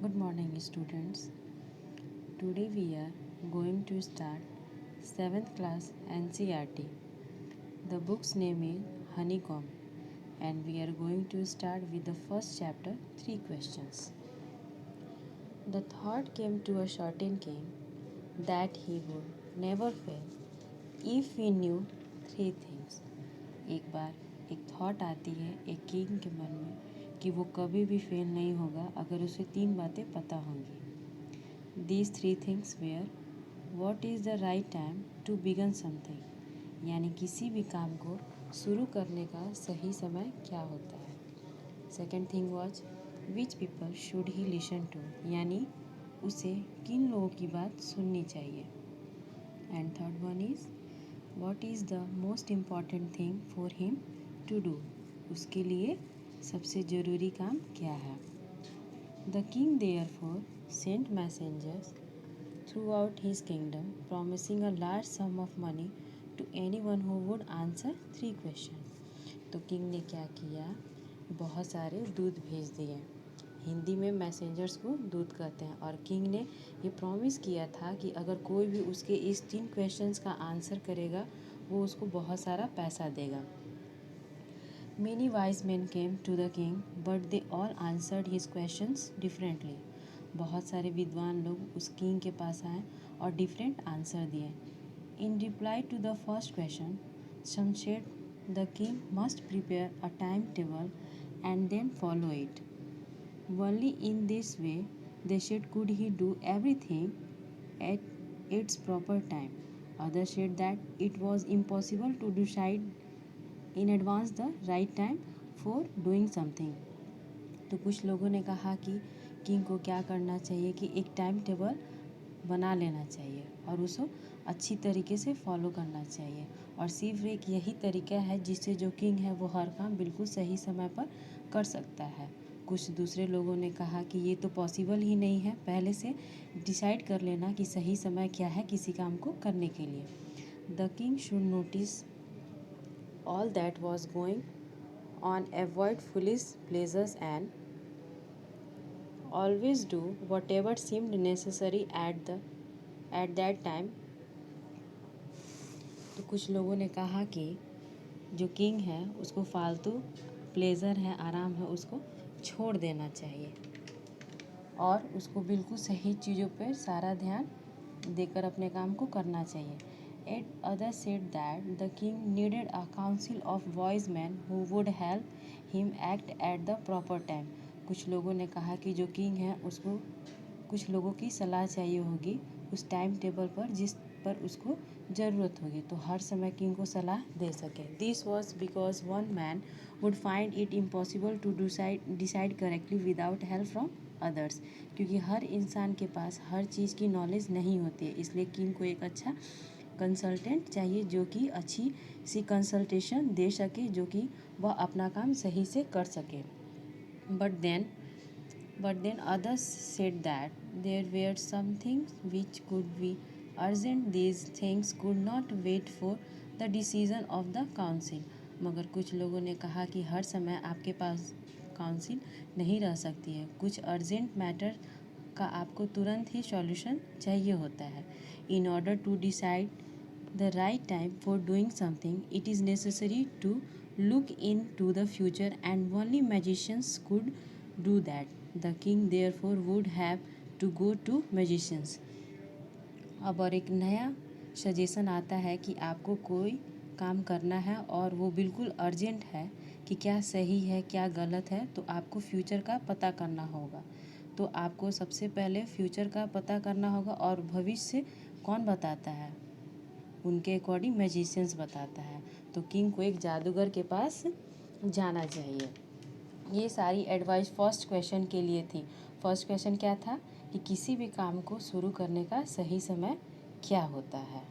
Good morning, students. Today we are going to start 7th class NCERT. The book's name is Honeycomb, and we are going to start with the first chapter 3 questions. The thought came to a certain king that he would never fail if he knew 3 things. एक बार एक thought आती है एक king के मन में कि वो कभी भी फेल नहीं होगा अगर उसे 3 बातें पता होंगी. These 3 things were what is the right time to begin something, यानी किसी भी काम को शुरू करने का सही समय क्या होता है. Second thing was which people should he listen to, यानी उसे किन लोगों की बात सुननी चाहिए. And third one is what is the most important thing for him to do, उसके लिए सबसे ज़रूरी काम क्या है. The king therefore sent messengers throughout his kingdom promising a large sum of money to anyone who would answer 3 questions. तो king ने क्या किया, बहुत सारे दूत भेज दिए. हिंदी में मैसेंजर्स को दूत कहते हैं. और किंग ने ये प्रॉमिस किया था कि अगर कोई भी उसके इस 3 क्वेश्चंस का आंसर करेगा वो उसको बहुत सारा पैसा देगा. Many wise men came to the king, but they all answered his questions differently. बहुत सारे विद्वान लोग उस किंग के पास आए और डिफरेंट आंसर दिए. In reply to the first question, some said the king must prepare a timetable and then follow it. Only in this way, they said, could he do everything at its proper time. Others said that it was impossible to decide in advance the right time for doing something. तो कुछ लोगों ने कहा कि king को क्या करना चाहिए कि एक टाइम टेबल बना लेना चाहिए और उसको अच्छी तरीके से फॉलो करना चाहिए. और सिर्फ एक यही तरीका है जिससे जो किंग है वो हर काम बिल्कुल सही समय पर कर सकता है. कुछ दूसरे लोगों ने कहा कि ये तो पॉसिबल ही नहीं है, पहले से डिसाइड कर लेना कि सही समय क्या है किसी काम को करने के लिए. The king should notice all that was going on, avoid foolish pleasures and always do whatever seemed necessary at that time. तो कुछ लोगों ने कहा कि जो किंग है उसको फालतू प्लेजर है, आराम है, उसको छोड़ देना चाहिए और उसको बिल्कुल सही चीज़ों पर सारा ध्यान देकर अपने काम को करना चाहिए. Yet others said that the king needed a council of wise men who would help him act at the proper time. कुछ लोगों ने कहा कि जो किंग है उसको कुछ लोगों की सलाह चाहिए होगी उस टाइम टेबल पर जिस पर उसको ज़रूरत होगी तो हर समय किंग को सलाह दे सके. This was because one man would find it impossible to decide correctly without help from others. क्योंकि हर इंसान के पास हर चीज़ की नॉलेज नहीं होती है, इसलिए किंग को एक अच्छा कंसल्टेंट चाहिए जो कि अच्छी सी कंसल्टेशन दे सके, जो कि वह अपना काम सही से कर सके. But then others said that there were some things which could be urgent. These things could not wait for the decision of the council. मगर कुछ लोगों ने कहा कि हर समय आपके पास काउंसिल नहीं रह सकती है, कुछ अर्जेंट मैटर का आपको तुरंत ही सॉल्यूशन चाहिए होता है. In order to decide the right time for doing something, it is necessary to look into the future, and only magicians could do that. The king therefore would have to go to magicians. अब और एक नया suggestion आता है कि आपको कोई काम करना है और वो बिल्कुल अर्जेंट है कि क्या सही है क्या गलत है, तो आपको फ्यूचर का पता करना होगा. तो आपको सबसे पहले फ्यूचर का पता करना होगा और भविष्य कौन बताता है, उनके अकॉर्डिंग मैजिशियंस बताता है. तो किंग को एक जादूगर के पास जाना चाहिए. ये सारी एडवाइस फर्स्ट क्वेश्चन के लिए थी. फर्स्ट क्वेश्चन क्या था कि किसी भी काम को शुरू करने का सही समय क्या होता है.